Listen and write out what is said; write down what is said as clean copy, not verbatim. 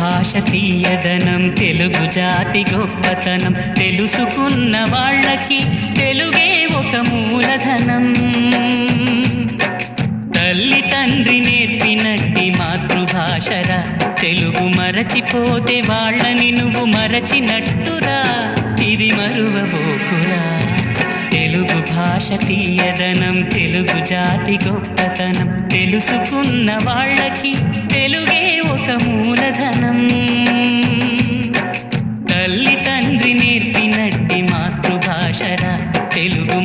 భాష తీయదనం, తెలుగు జాతి గొప్పతనం తెలుసుకున్న వాళ్ళకి తెలుగే ఒక మూలధనం. తల్లి తండ్రి నేర్పినట్టి మాతృభాషరా, తెలుగు మరచిపోతే వాళ్ళని నువ్వు మరచినట్టురా, ఇది మరువబోకురా. తెలుగు భాష తీయదనం, తెలుగు జాతి గొప్పతనం తెలుసుకున్న వాళ్ళకి తెలుగే ఒక మూలధనం. తల్లి తండ్రి నేర్పినట్టి మాతృభాషరా, తెలుగు